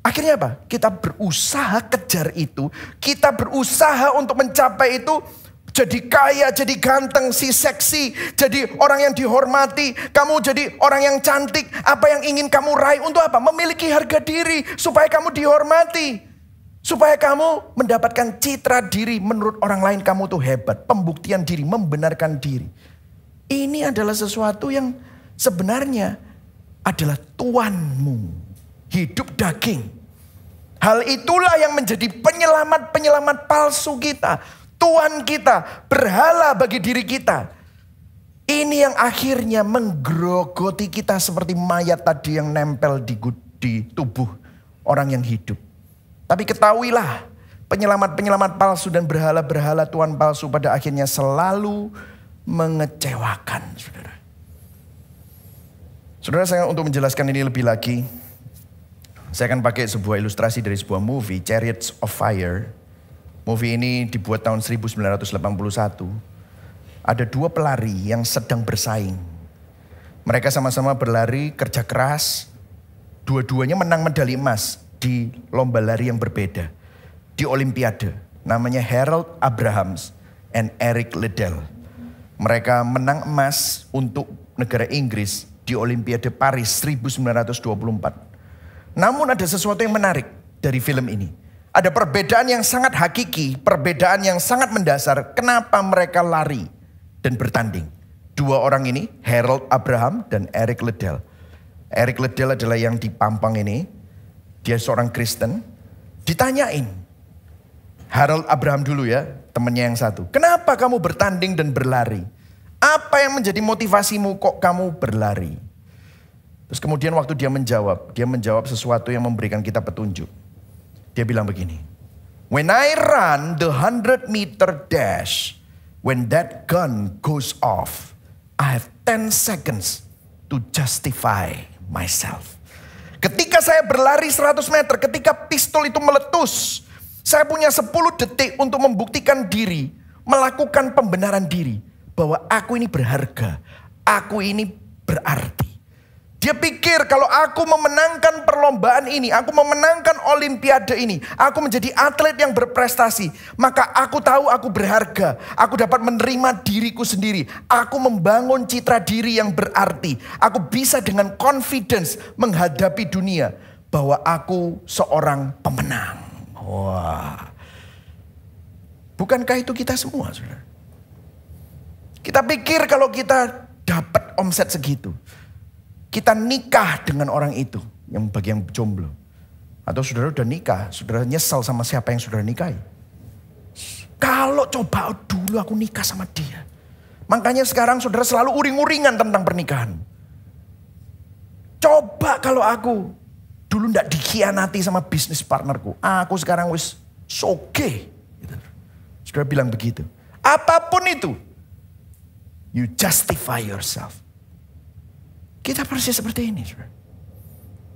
Akhirnya apa? Kita berusaha kejar itu. Kita berusaha untuk mencapai itu. Jadi kaya, jadi ganteng, si seksi, jadi orang yang dihormati. Kamu jadi orang yang cantik. Apa yang ingin kamu raih untuk apa? Memiliki harga diri supaya kamu dihormati. Supaya kamu mendapatkan citra diri menurut orang lain kamu tuh hebat. Pembuktian diri, membenarkan diri. Ini adalah sesuatu yang sebenarnya adalah tuanmu. Hidup daging. Hal itulah yang menjadi penyelamat palsu kita. Tuhan kita, berhala bagi diri kita. Ini yang akhirnya menggerogoti kita seperti mayat tadi yang nempel di tubuh orang yang hidup. Tapi ketahuilah, penyelamat-penyelamat palsu dan berhala-berhala Tuhan palsu pada akhirnya selalu mengecewakan, saudara. Saudara, saya untuk menjelaskan ini lebih lagi, saya akan pakai sebuah ilustrasi dari sebuah movie, Chariots of Fire. Movie ini dibuat tahun 1981. Ada dua pelari yang sedang bersaing. Mereka sama-sama berlari, kerja keras. Dua-duanya menang medali emas di lomba lari yang berbeda. Di Olimpiade. Namanya Harold Abrahams and Eric Liddell. Mereka menang emas untuk negara Inggris di Olimpiade Paris 1924. Namun ada sesuatu yang menarik dari film ini. Ada perbedaan yang sangat hakiki, perbedaan yang sangat mendasar. Kenapa mereka lari dan bertanding? Dua orang ini, Harold Abraham dan Eric Liddell. Eric Liddell adalah yang di Pampang ini. Dia seorang Kristen. Ditanyain, Harold Abraham dulu ya, temannya yang satu. Kenapa kamu bertanding dan berlari? Apa yang menjadi motivasimu kok kamu berlari? Terus kemudian waktu dia menjawab sesuatu yang memberikan kita petunjuk. Dia bilang begini, when I run the 100-meter dash, when that gun goes off, I have 10 seconds to justify myself. Ketika saya berlari 100 meter, ketika pistol itu meletus, saya punya 10 detik untuk membuktikan diri, melakukan pembenaran diri, bahwa aku ini berharga, aku ini berarti. Dia pikir kalau aku memenangkan perlombaan ini, aku memenangkan olimpiade ini, aku menjadi atlet yang berprestasi, maka aku tahu aku berharga, aku dapat menerima diriku sendiri, aku membangun citra diri yang berarti, aku bisa dengan confidence menghadapi dunia bahwa aku seorang pemenang. Wah, bukankah itu kita semua, saudara? Kita pikir kalau kita dapat omset segitu, kita nikah dengan orang itu, yang bagi yang jomblo. Atau saudara udah nikah, saudara nyesal sama siapa yang saudara nikahi. Kalau coba dulu aku nikah sama dia. Makanya sekarang saudara selalu uring-uringan tentang pernikahan. Coba kalau aku Dulu ndak dikhianati sama bisnis partnerku. Aku sekarang wis soge. Gitu. Saudara bilang begitu. Apapun itu, you justify yourself. Kita persis seperti ini. Saudara.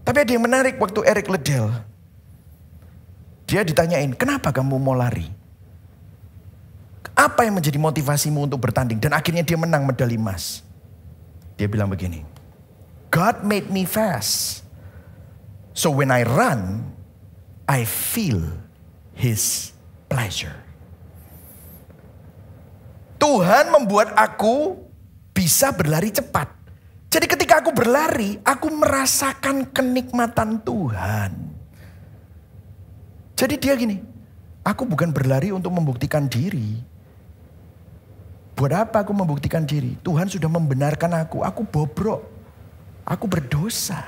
Tapi ada yang menarik waktu Eric Liddell. Dia ditanyain, kenapa kamu mau lari? Apa yang menjadi motivasimu untuk bertanding? Dan akhirnya dia menang medali emas. Dia bilang begini, God made me fast. So when I run, I feel His pleasure. Tuhan membuat aku bisa berlari cepat. Jadi ketika aku berlari, aku merasakan kenikmatan Tuhan. Jadi dia gini, aku bukan berlari untuk membuktikan diri. Buat apa aku membuktikan diri? Tuhan sudah membenarkan aku bobrok. Aku berdosa.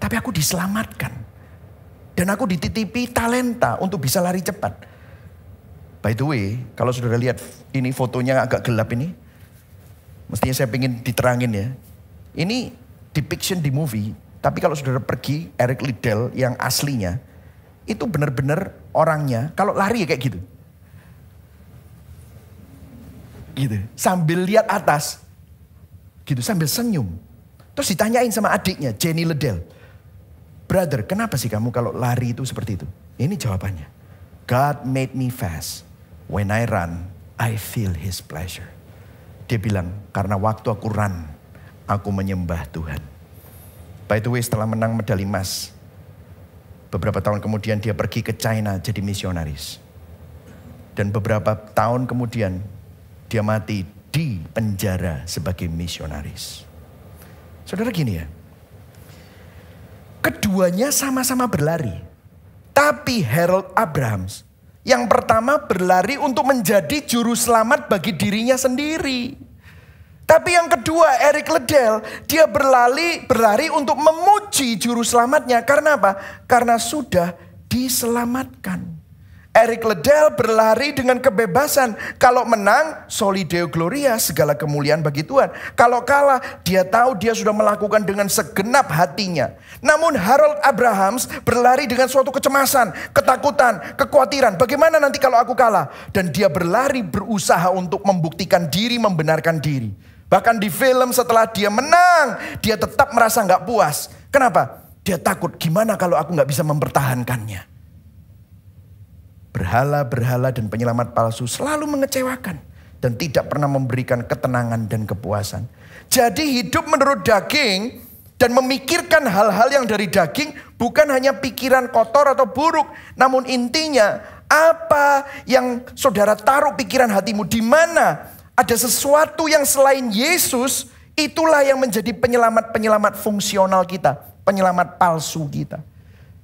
Tapi aku diselamatkan. Dan aku dititipi talenta untuk bisa lari cepat. By the way, kalau saudara lihat ini fotonya agak gelap ini. Mestinya saya ingin diterangin ya. Ini depiction di movie. Tapi kalau saudara pergi Eric Liddell yang aslinya. Itu benar-benar orangnya kalau lari ya kayak gitu. Gitu. Sambil lihat atas. Gitu sambil senyum. Terus ditanyain sama adiknya Jenny Liddell. Brother, kenapa sih kamu kalau lari itu seperti itu? Ini jawabannya. God made me fast. When I run, I feel His pleasure. Dia bilang, karena waktu aku run, aku menyembah Tuhan. By the way, setelah menang medali emas, beberapa tahun kemudian dia pergi ke China jadi misionaris. Dan beberapa tahun kemudian, dia mati di penjara sebagai misionaris. Saudara gini ya. Keduanya sama-sama berlari. Tapi Harold Abrahams yang pertama berlari untuk menjadi juru selamat bagi dirinya sendiri. Tapi yang kedua Eric Liddell dia berlari untuk memuji juru selamatnya. Karena apa? Karena sudah diselamatkan. Eric Liddell berlari dengan kebebasan. Kalau menang, soli deo gloria, segala kemuliaan bagi Tuhan. Kalau kalah, dia tahu dia sudah melakukan dengan segenap hatinya. Namun Harold Abrahams berlari dengan suatu kecemasan, ketakutan, kekhawatiran. Bagaimana nanti kalau aku kalah? Dan dia berlari berusaha untuk membuktikan diri, membenarkan diri. Bahkan di film setelah dia menang, dia tetap merasa gak puas. Kenapa? Dia takut, gimana kalau aku gak bisa mempertahankannya? Berhala-berhala dan penyelamat palsu selalu mengecewakan. Dan tidak pernah memberikan ketenangan dan kepuasan. Jadi hidup menurut daging dan memikirkan hal-hal yang dari daging bukan hanya pikiran kotor atau buruk. Namun intinya apa yang saudara taruh pikiran hatimu. Di mana ada sesuatu yang selain Yesus, itulah yang menjadi penyelamat-penyelamat fungsional kita. Penyelamat palsu kita.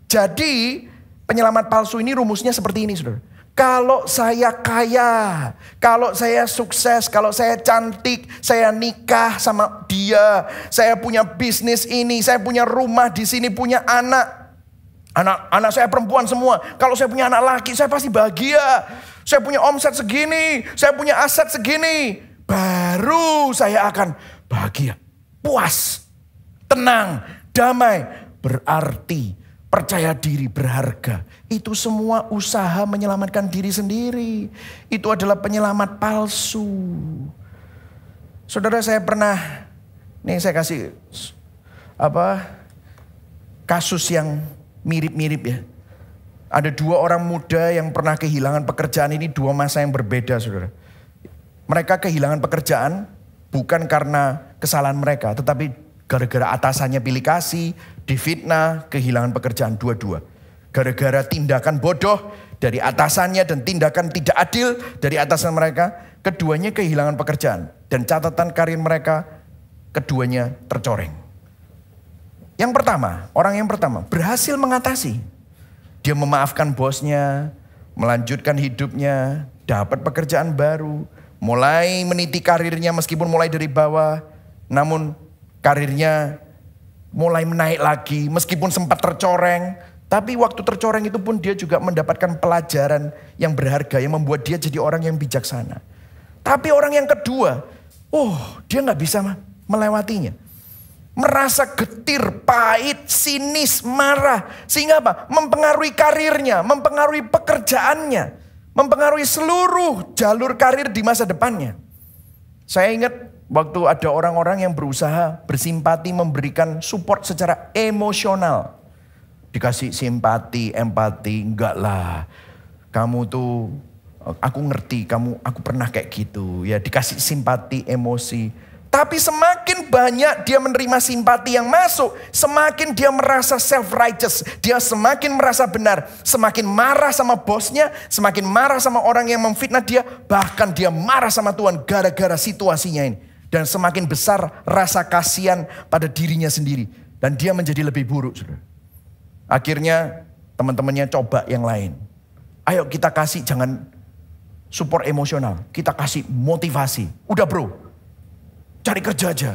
Jadi penyelamat palsu ini rumusnya seperti ini, saudara. Kalau saya kaya, kalau saya sukses, kalau saya cantik, saya nikah sama dia, saya punya bisnis ini, saya punya rumah di sini, punya anak. Anak saya perempuan semua. Kalau saya punya anak laki, saya pasti bahagia. Saya punya omset segini, saya punya aset segini. Baru saya akan bahagia, puas, tenang, damai. Berarti percaya diri, berharga. Itu semua usaha menyelamatkan diri sendiri. Itu adalah penyelamat palsu. Saudara, saya pernah, nih saya kasih kasus yang mirip-mirip ya. Ada dua orang muda yang pernah kehilangan pekerjaan. Ini dua masa yang berbeda, saudara. Mereka kehilangan pekerjaan bukan karena kesalahan mereka, tetapi gara-gara atasannya pilih kasih, difitnah, kehilangan pekerjaan dua-dua. Gara-gara tindakan bodoh dari atasannya dan tindakan tidak adil dari atasan mereka, keduanya kehilangan pekerjaan. Dan catatan karir mereka, keduanya tercoreng. Yang pertama, orang yang pertama berhasil mengatasi. Dia memaafkan bosnya, melanjutkan hidupnya, dapat pekerjaan baru, mulai meniti karirnya meskipun mulai dari bawah, namun karirnya mulai menaik lagi meskipun sempat tercoreng. Tapi waktu tercoreng itu pun dia juga mendapatkan pelajaran yang berharga yang membuat dia jadi orang yang bijaksana. Tapi orang yang kedua, dia gak bisa melewatinya. merasa getir, pahit, sinis, marah. Sehingga apa? Mempengaruhi karirnya, mempengaruhi pekerjaannya, mempengaruhi seluruh jalur karir di masa depannya. Saya ingat waktu ada orang-orang yang berusaha bersimpati, memberikan support secara emosional. Dikasih simpati, empati, enggak lah. Kamu tuh, aku ngerti, aku pernah kayak gitu. Ya, dikasih simpati, emosi. Tapi semakin banyak dia menerima simpati yang masuk, semakin dia merasa self-righteous. Dia semakin merasa benar, semakin marah sama bosnya, semakin marah sama orang yang memfitnah dia. Bahkan dia marah sama Tuhan gara-gara situasinya ini. Dan semakin besar rasa kasihan pada dirinya sendiri. Dan dia menjadi lebih buruk, saudara. Akhirnya teman-temannya coba yang lain. Ayo kita kasih, jangan support emosional. Kita kasih motivasi. Udah bro, cari kerja aja.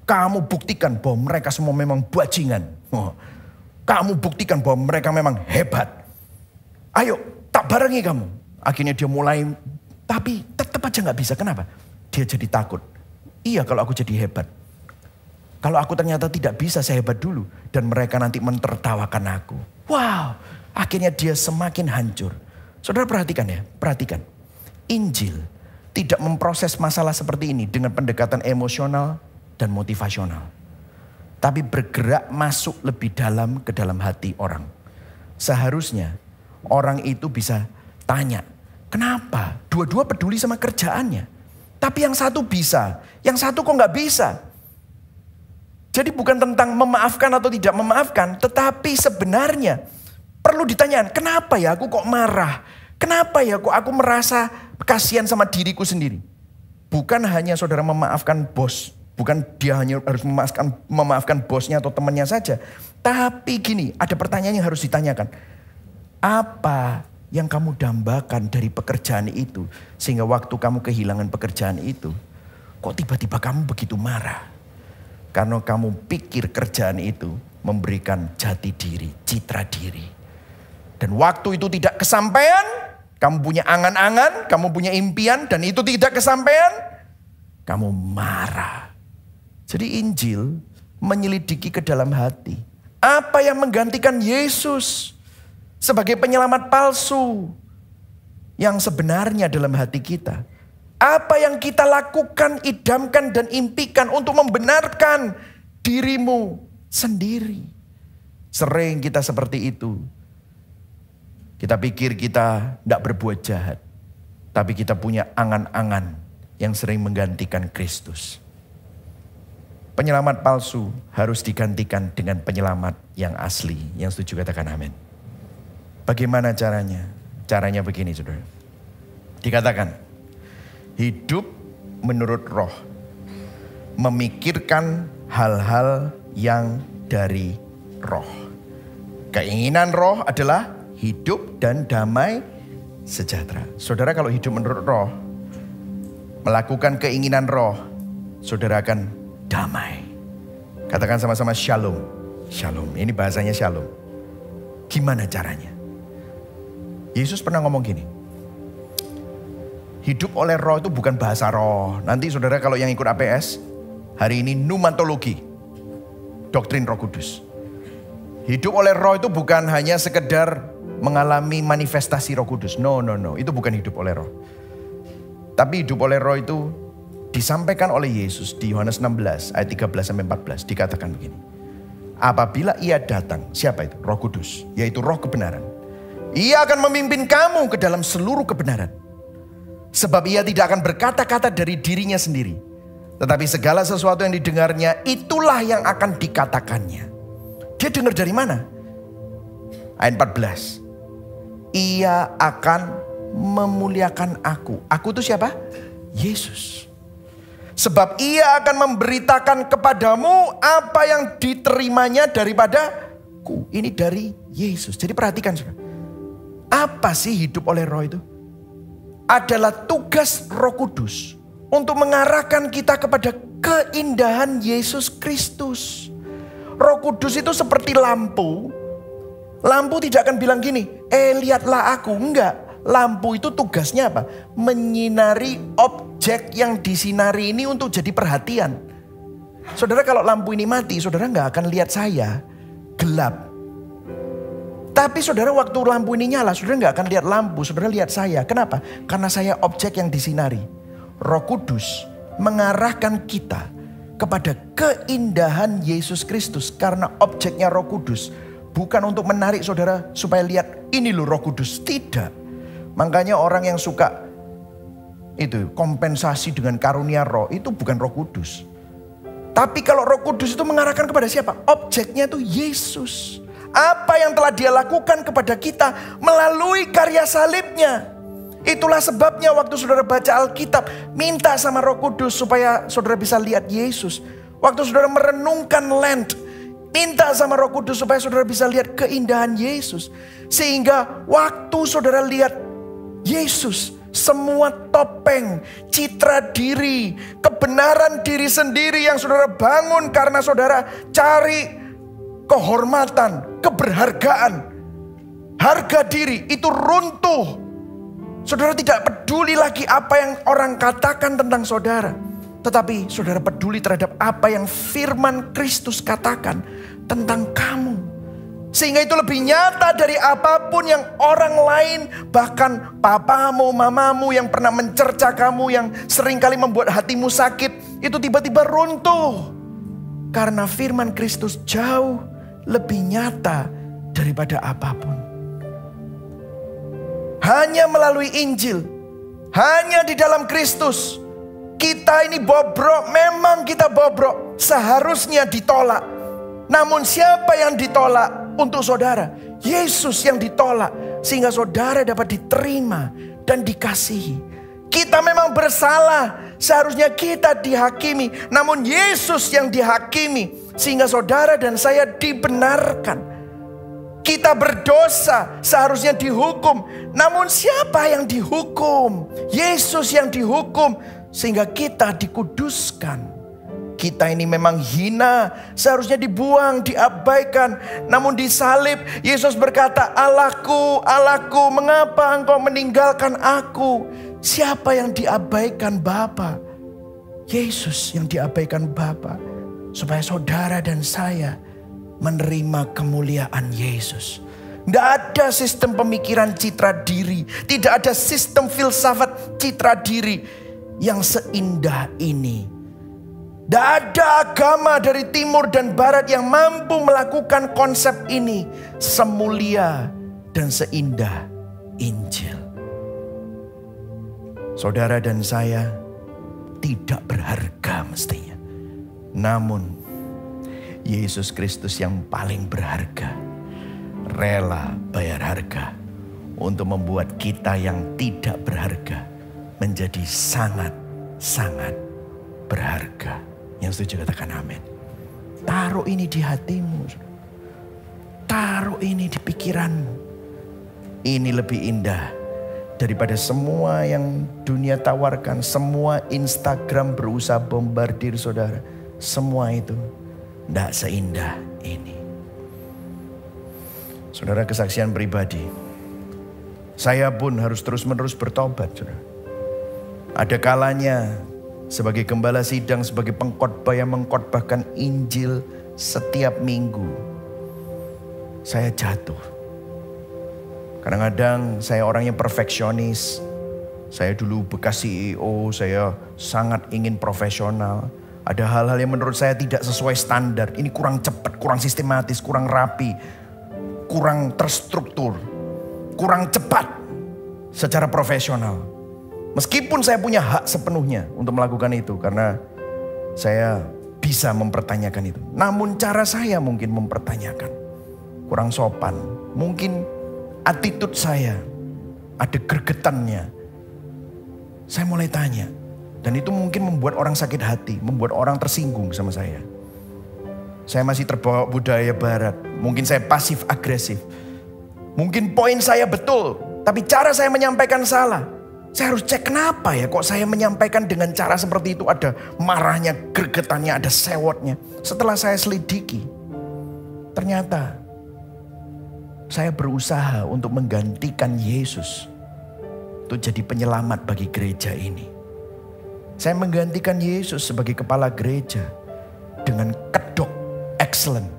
Kamu buktikan bahwa mereka semua memang bajingan. Kamu buktikan bahwa mereka memang hebat. Ayo, tak barengi kamu. Akhirnya dia mulai, tapi tetap aja gak bisa. Kenapa? Dia jadi takut. Iya kalau aku jadi hebat. Kalau aku ternyata tidak bisa sehebat dulu. Dan mereka nanti mentertawakan aku. Wow, akhirnya dia semakin hancur. Saudara perhatikan ya, perhatikan. Injil tidak memproses masalah seperti ini dengan pendekatan emosional dan motivasional. Tapi bergerak masuk lebih dalam ke dalam hati orang. Seharusnya orang itu bisa tanya, kenapa? Dua-dua peduli sama kerjaannya. Tapi yang satu bisa, yang satu kok gak bisa. Jadi bukan tentang memaafkan atau tidak memaafkan, tetapi sebenarnya perlu ditanyakan, kenapa ya aku kok marah? Kenapa ya kok aku merasa kasihan sama diriku sendiri? Bukan hanya saudara memaafkan bos, bukan dia hanya harus memaafkan bosnya atau temannya saja. Tapi gini, ada pertanyaan yang harus ditanyakan. Apa yang kamu dambakan dari pekerjaan itu, sehingga waktu kamu kehilangan pekerjaan itu, kok tiba-tiba kamu begitu marah? Karena kamu pikir kerjaan itu memberikan jati diri, citra diri. Dan waktu itu tidak kesampaian, kamu punya angan-angan, kamu punya impian, dan itu tidak kesampaian, kamu marah. Jadi Injil menyelidiki ke dalam hati. Apa yang menggantikan Yesus sebagai penyelamat palsu yang sebenarnya dalam hati kita? Apa yang kita lakukan, idamkan dan impikan untuk membenarkan dirimu sendiri? Sering kita seperti itu. Kita pikir kita tidak berbuat jahat. Tapi kita punya angan-angan yang sering menggantikan Kristus. Penyelamat palsu harus digantikan dengan penyelamat yang asli. Yang setuju katakan amin. Bagaimana caranya? Caranya begini saudara. Dikatakan, hidup menurut roh. Memikirkan hal-hal yang dari roh. Keinginan roh adalah hidup dan damai sejahtera. Saudara kalau hidup menurut roh, melakukan keinginan roh, saudara akan damai. Katakan sama-sama shalom. Shalom, ini bahasanya shalom. Gimana caranya? Yesus pernah ngomong gini. Hidup oleh roh itu bukan bahasa roh. Nanti saudara kalau yang ikut APS, hari ini pneumatologi, doktrin Roh Kudus. Hidup oleh roh itu bukan hanya sekedar mengalami manifestasi Roh Kudus. No, itu bukan hidup oleh roh. Tapi hidup oleh roh itu disampaikan oleh Yesus di Yohanes 16 ayat 13-14. Dikatakan begini. Apabila ia datang, siapa itu? Roh Kudus, yaitu roh kebenaran. Ia akan memimpin kamu ke dalam seluruh kebenaran. Sebab ia tidak akan berkata-kata dari dirinya sendiri. Tetapi segala sesuatu yang didengarnya, itulah yang akan dikatakannya. Dia dengar dari mana? Ayat 14. Ia akan memuliakan aku. Aku itu siapa? Yesus. Sebab ia akan memberitakan kepadamu apa yang diterimanya daripadaku. Ini dari Yesus. Jadi perhatikan saudara. Apa sih hidup oleh roh itu? Adalah tugas Roh Kudus untuk mengarahkan kita kepada keindahan Yesus Kristus. Roh Kudus itu seperti lampu. Lampu tidak akan bilang gini, lihatlah aku. Enggak, lampu itu tugasnya apa? Menyinari objek yang disinari ini untuk jadi perhatian. Saudara, kalau lampu ini mati, saudara nggak akan lihat saya, gelap. Tapi saudara, waktu lampu ini nyala, saudara nggak akan lihat lampu, saudara lihat saya. Kenapa? Karena saya objek yang disinari. Roh Kudus mengarahkan kita kepada keindahan Yesus Kristus. Karena objeknya Roh Kudus bukan untuk menarik saudara supaya lihat ini loh Roh Kudus. Tidak. Makanya orang yang suka itu kompensasi dengan karunia roh, itu bukan Roh Kudus. Tapi kalau Roh Kudus itu mengarahkan kepada siapa? Objeknya itu Yesus. Apa yang telah dia lakukan kepada kita melalui karya salibnya. Itulah sebabnya waktu saudara baca Alkitab, minta sama Roh Kudus supaya saudara bisa lihat Yesus. Waktu saudara merenungkan Lent, minta sama Roh Kudus supaya saudara bisa lihat keindahan Yesus. Sehingga waktu saudara lihat Yesus, semua topeng, citra diri, kebenaran diri sendiri yang saudara bangun karena saudara cari kehormatan, keberhargaan, harga diri itu runtuh. Saudara tidak peduli lagi apa yang orang katakan tentang saudara. Tetapi saudara peduli terhadap apa yang firman Kristus katakan tentang kamu. Sehingga itu lebih nyata dari apapun yang orang lain, bahkan papamu, mamamu yang pernah mencerca kamu, yang seringkali membuat hatimu sakit, itu tiba-tiba runtuh. Karena firman Kristus jauh lebih nyata daripada apapun. Hanya melalui Injil, hanya di dalam Kristus, kita ini bobrok, memang kita bobrok, seharusnya ditolak. Namun siapa yang ditolak untuk saudara? Yesus yang ditolak, sehingga saudara dapat diterima dan dikasihi. Kita memang bersalah, seharusnya kita dihakimi, namun Yesus yang dihakimi, sehingga saudara dan saya dibenarkan. Kita berdosa, seharusnya dihukum, namun siapa yang dihukum? Yesus yang dihukum, sehingga kita dikuduskan. Kita ini memang hina, seharusnya dibuang, diabaikan. Namun di salib, Yesus berkata, "Allahku, Allahku, mengapa engkau meninggalkan aku?" Siapa yang diabaikan Bapa? Yesus yang diabaikan Bapa. Supaya saudara dan saya menerima kemuliaan Yesus. Tidak ada sistem pemikiran citra diri. Tidak ada sistem filsafat citra diri yang seindah ini. Tidak ada agama dari timur dan barat yang mampu melakukan konsep ini semulia dan seindah Injil. Saudara dan saya tidak berharga mestinya. Namun Yesus Kristus yang paling berharga rela bayar harga untuk membuat kita yang tidak berharga menjadi sangat-sangat berharga. Yang setuju katakan amin. Taruh ini di hatimu. Taruh ini di pikiranmu. Ini lebih indah daripada semua yang dunia tawarkan. Semua Instagram berusaha bombardir saudara. Semua itu tidak seindah ini. Saudara, kesaksian pribadi. Saya pun harus terus-menerus bertobat. Saudara. Ada kalanya sebagai gembala sidang, sebagai pengkhotbah yang mengkhotbahkan Injil setiap minggu, saya jatuh. Kadang-kadang saya orangnya perfeksionis. Saya dulu bekas CEO, saya sangat ingin profesional. Ada hal-hal yang menurut saya tidak sesuai standar. Ini kurang cepat, kurang sistematis, kurang rapi, kurang terstruktur, kurang cepat secara profesional. Meskipun saya punya hak sepenuhnya untuk melakukan itu, karena saya bisa mempertanyakan itu. Namun cara saya mungkin mempertanyakan. Kurang sopan. Mungkin attitude saya ada gregetannya. Saya mulai tanya. Dan itu mungkin membuat orang sakit hati, membuat orang tersinggung sama saya. Saya masih terbawa budaya barat. Mungkin saya pasif agresif. Mungkin poin saya betul, tapi cara saya menyampaikan salah. Saya harus cek kenapa ya kok saya menyampaikan dengan cara seperti itu. Ada marahnya, gregetannya, ada sewotnya. Setelah saya selidiki, ternyata saya berusaha untuk menggantikan Yesus untuk jadi penyelamat bagi gereja ini. Saya menggantikan Yesus sebagai kepala gereja. dengan kedok excellent.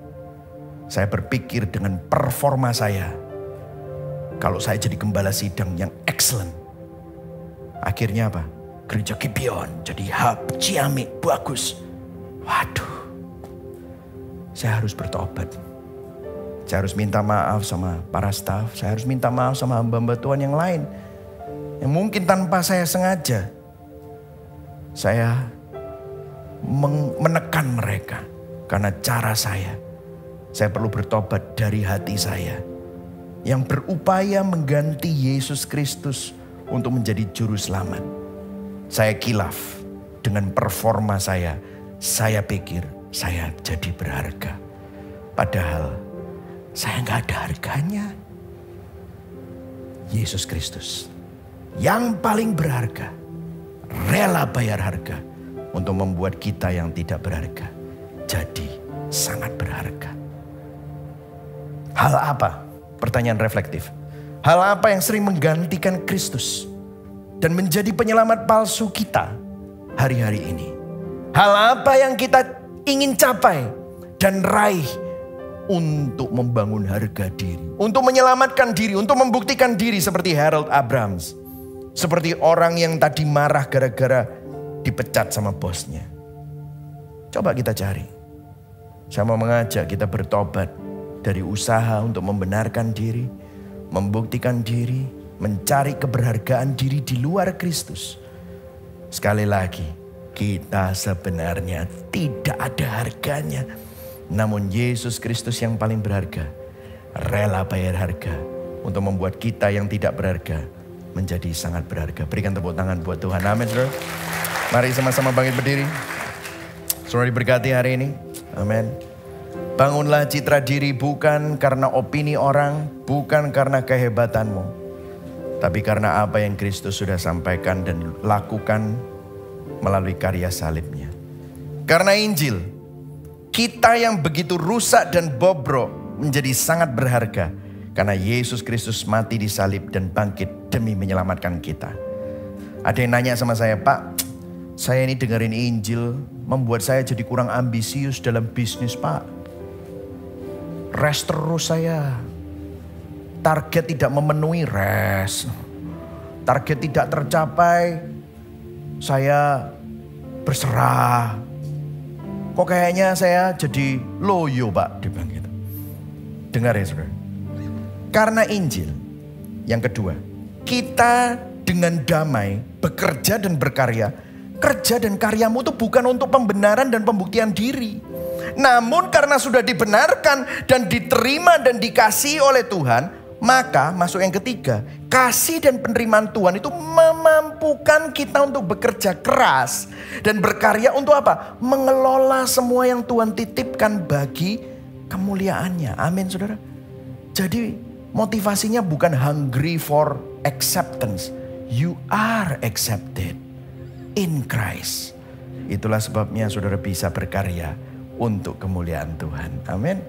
Saya berpikir dengan performa saya, kalau saya jadi gembala sidang yang excellent, akhirnya apa? Gereja Gibeon jadi hub, ciamik, bagus. Waduh, saya harus bertobat. Saya harus minta maaf sama para staf. Saya harus minta maaf sama hamba-hamba Tuhan yang lain. Yang mungkin tanpa saya sengaja, saya menekan mereka. Karena cara saya perlu bertobat dari hati saya. Yang berupaya mengganti Yesus Kristus untuk menjadi juru selamat. Saya kilaf dengan performa saya. Saya pikir saya jadi berharga. Padahal saya nggak ada harganya. Yesus Kristus yang paling berharga, rela bayar harga untuk membuat kita yang tidak berharga jadi sangat berharga. Hal apa? Pertanyaan reflektif. Hal apa yang sering menggantikan Kristus dan menjadi penyelamat palsu kita hari-hari ini? Hal apa yang kita ingin capai dan raih untuk membangun harga diri, untuk menyelamatkan diri, untuk membuktikan diri seperti Harold Abrahams, seperti orang yang tadi marah gara-gara dipecat sama bosnya? Coba kita cari. Saya mau mengajak kita bertobat dari usaha untuk membenarkan diri, membuktikan diri, mencari keberhargaan diri di luar Kristus. Sekali lagi, kita sebenarnya tidak ada harganya. Namun Yesus Kristus yang paling berharga, rela bayar harga untuk membuat kita yang tidak berharga menjadi sangat berharga. Berikan tepuk tangan buat Tuhan. Amin, saudara. Mari sama-sama bangkit berdiri. Saudara diberkati hari ini. Amin. Bangunlah citra diri bukan karena opini orang, bukan karena kehebatanmu, tapi karena apa yang Kristus sudah sampaikan dan lakukan melalui karya salibnya. Karena Injil, kita yang begitu rusak dan bobrok menjadi sangat berharga karena Yesus Kristus mati di salib dan bangkit demi menyelamatkan kita. Ada yang nanya sama saya, Pak, saya ini dengerin Injil membuat saya jadi kurang ambisius dalam bisnis, Pak. Rest terus saya. Target tidak memenuhi, rest. Target tidak tercapai, saya berserah. Kok kayaknya saya jadi loyo, Pak, dia bilang gitu. Dengar ya, saudara. Karena Injil, yang kedua, kita dengan damai bekerja dan berkarya. Kerja dan karyamu itu bukan untuk pembenaran dan pembuktian diri. Namun karena sudah dibenarkan dan diterima dan dikasihi oleh Tuhan, maka masuk yang ketiga, kasih dan penerimaan Tuhan itu memampukan kita untuk bekerja keras dan berkarya untuk apa? Mengelola semua yang Tuhan titipkan bagi kemuliaannya. Amin, saudara. Jadi motivasinya bukan hungry for acceptance. You are accepted in Christ. Itulah sebabnya saudara bisa berkarya untuk kemuliaan Tuhan. Amin.